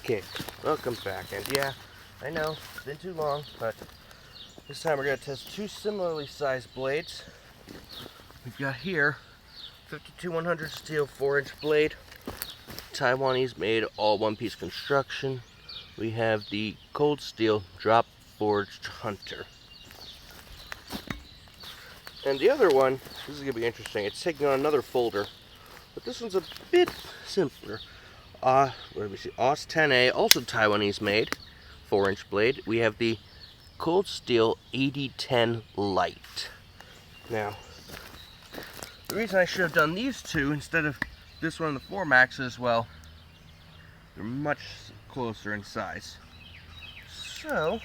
Okay, welcome back. And yeah, I know, it's been too long, but this time we're going to test two similarly sized blades. We've got here 52-100 steel 4-inch blade, Taiwanese made, all one-piece construction. We have the cold steel drop forged Hunter. And the other one, this is going to be interesting, it's taking on another folder, but this one's a bit simpler. What do we see? AD10, also Taiwanese made, 4-inch blade. We have the cold steel AD10 Lite. Now, the reason I should have done these two instead of this one and the 4MAX is, well, they're much closer in size. So,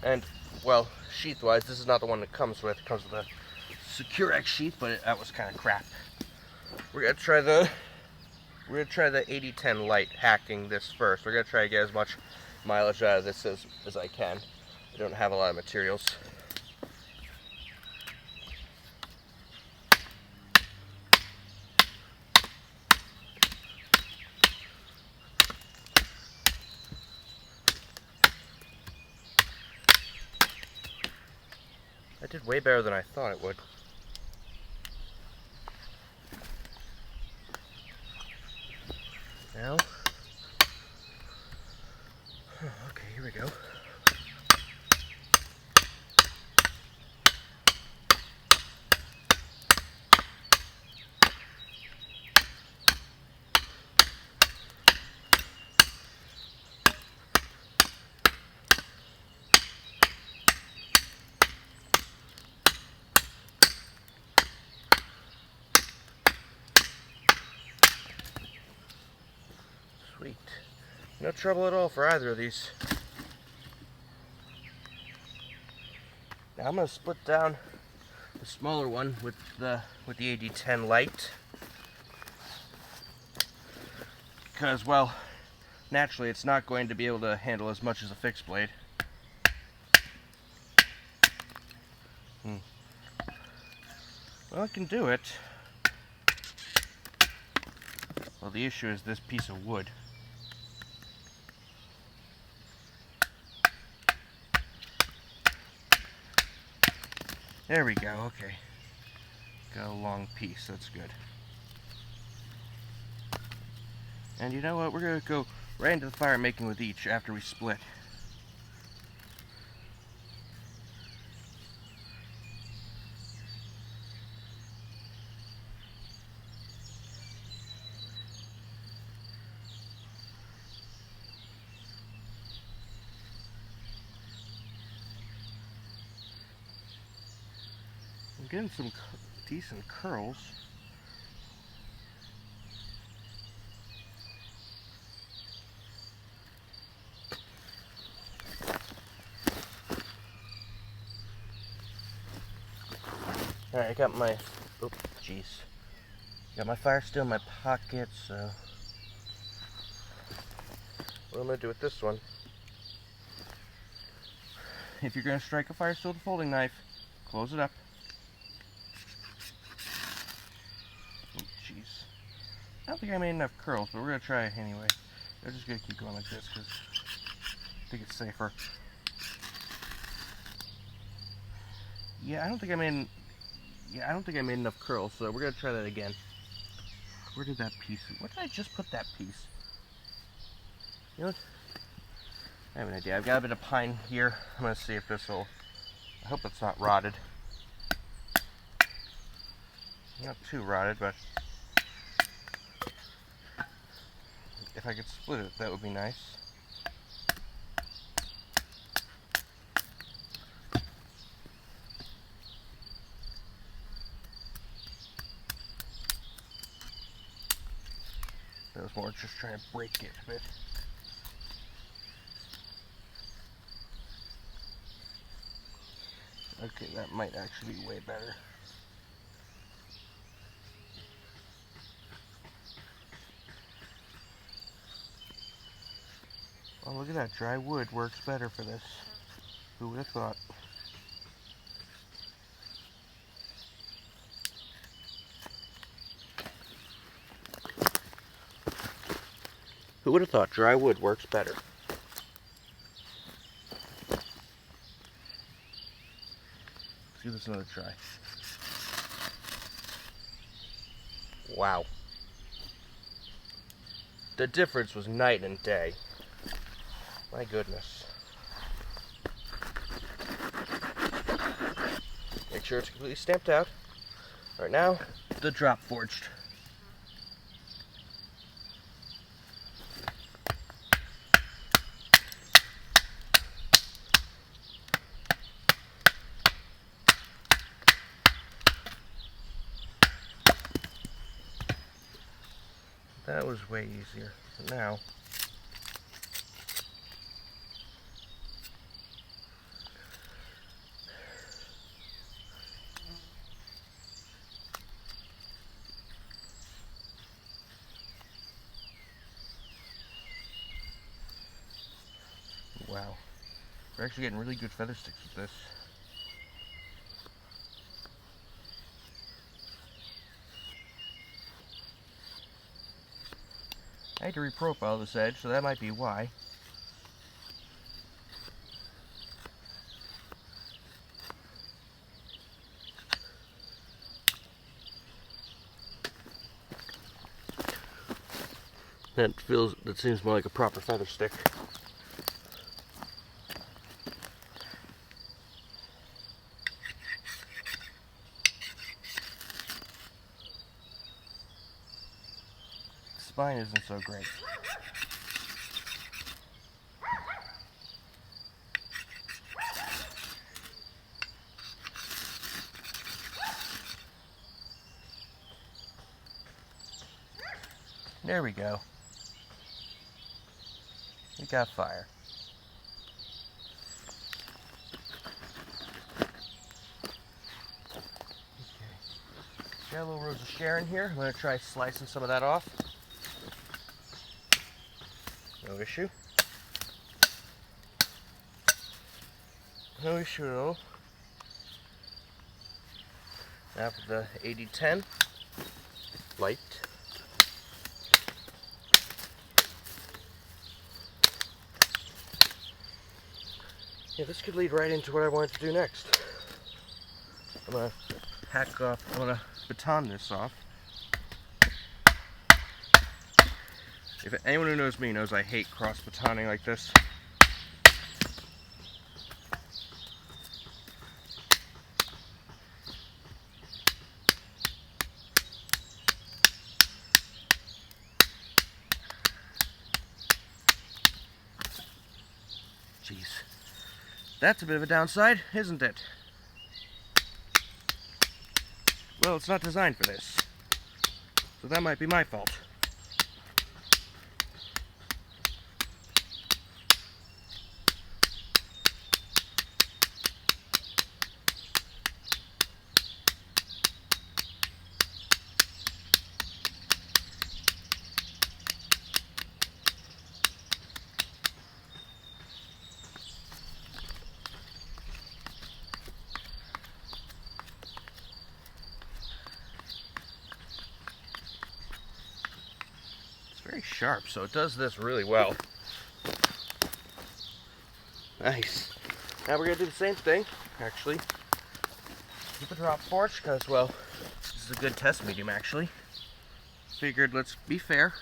and, well, sheath-wise, this is not the one that comes with. It comes with a Securex sheath, but that was kind of crap. We're gonna try the AD10 Lite, hacking this first. We're gonna try to get as much mileage out of this as I can. I don't have a lot of materials. I did way better than I thought it would. Now, okay, here we go. Sweet. No trouble at all for either of these. Now I'm going to split down the smaller one with the AD10 Lite. Because, well, naturally it's not going to be able to handle as much as a fixed blade. Well, I can do it. Well, the issue is this piece of wood. There we go, okay. Got a long piece, that's good. And you know what, we're going to go right into the fire making with each after we split. I'm getting some decent curls. Alright, I got my, oh jeez. Got my fire steel in my pocket, so what I'm going to do with this one, if you're going to strike a fire steel with a folding knife, close it up. Oh jeez. I don't think I made enough curls, but we're going to try it anyway. I'm just going to keep going like this because I think it's safer. Yeah, I don't think I made enough curls, so we're going to try that again. Where did that piece, where did I just put that piece? You know what? I have an idea. I've got a bit of pine here. I'm going to see if this will, I hope it's not rotted. Not too rotted, but if I could split it, that would be nice. That was more just trying to break it a bit. Okay, that might actually be way better. Oh, look at that. Dry wood works better for this. Who would have thought? Who would have thought dry wood works better? Let's give this another try. Wow. The difference was night and day. My goodness. Make sure it's completely stamped out. Right now, the drop forged. That was way easier. But now, wow. We're actually getting really good feather sticks with this. I had to reprofile this edge, so that might be why. That seems more like a proper feather stick. The spine isn't so great. There we go. We got fire. Okay. Got a little rose of Sharon here. I'm going to try slicing some of that off. No issue. No issue at all. Now for the AD10 Lite. Yeah, this could lead right into what I wanted to do next. I'm gonna I'm gonna baton this off. If anyone who knows me knows I hate cross batoning like this. Jeez. That's a bit of a downside, isn't it? Well, it's not designed for this. So that might be my fault. Very sharp, so it does this really well. Nice. Now we're going to do the same thing, actually. Keep a drop forge, because, well, this is a good test medium, actually. Figured, let's be fair.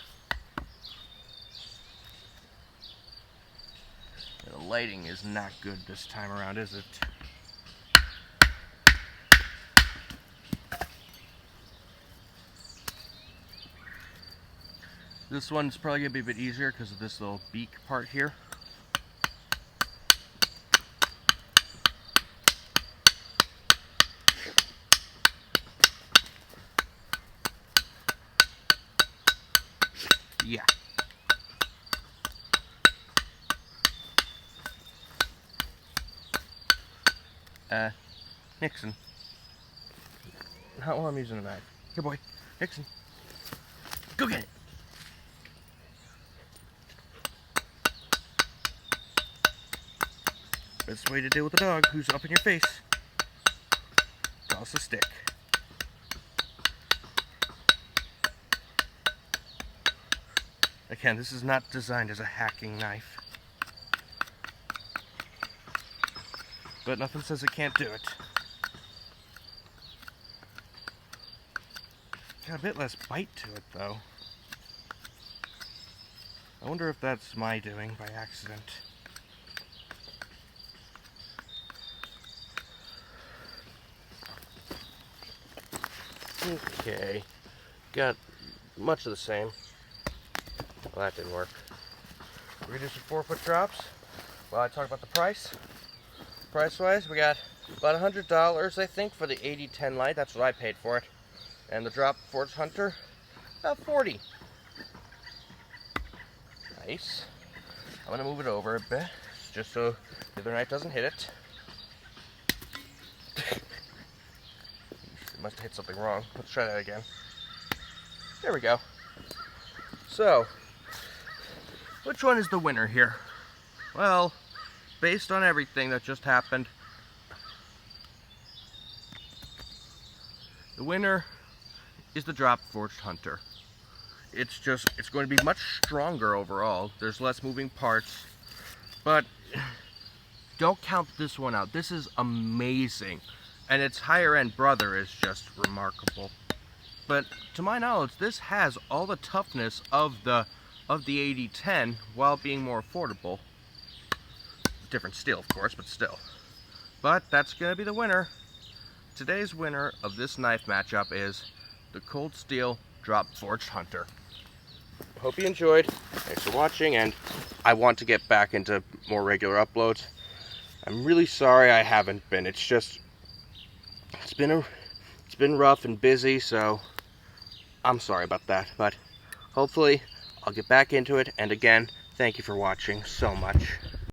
The lighting is not good this time around, is it? This one's probably going to be a bit easier because of this little beak part here. Yeah. Nixon. Not while I'm using a knife. Here, boy. Nixon. Go get it. Best way to deal with a dog who's up in your face. Toss a stick. Again, this is not designed as a hacking knife. But nothing says it can't do it. Got a bit less bite to it, though. I wonder if that's my doing by accident. Okay, got much of the same. Well, that didn't work. We're gonna do some 4-foot drops. Well, I talk about the price. Price-wise, we got about $100, I think, for the AD10 Lite. That's what I paid for it. And the drop Forged Hunter, about $40. Nice. I'm gonna move it over a bit, just so the other knife doesn't hit it. Must have hit something wrong. Let's try that again. There we go. So, which one is the winner here? Well, based on everything that just happened, the winner is the drop Forged Hunter. It's going to be much stronger overall. There's less moving parts, but don't count this one out. This is amazing. And its higher end brother is just remarkable. But to my knowledge, this has all the toughness of the AD10 while being more affordable. Different steel, of course, but still. But that's going to be the winner. Today's winner of this knife matchup is the Cold Steel Drop Forged Hunter. Hope you enjoyed. Thanks for watching, and I want to get back into more regular uploads. I'm really sorry I haven't been. It's been rough and busy, so I'm sorry about that. But hopefully I'll get back into it. And again, thank you for watching so much.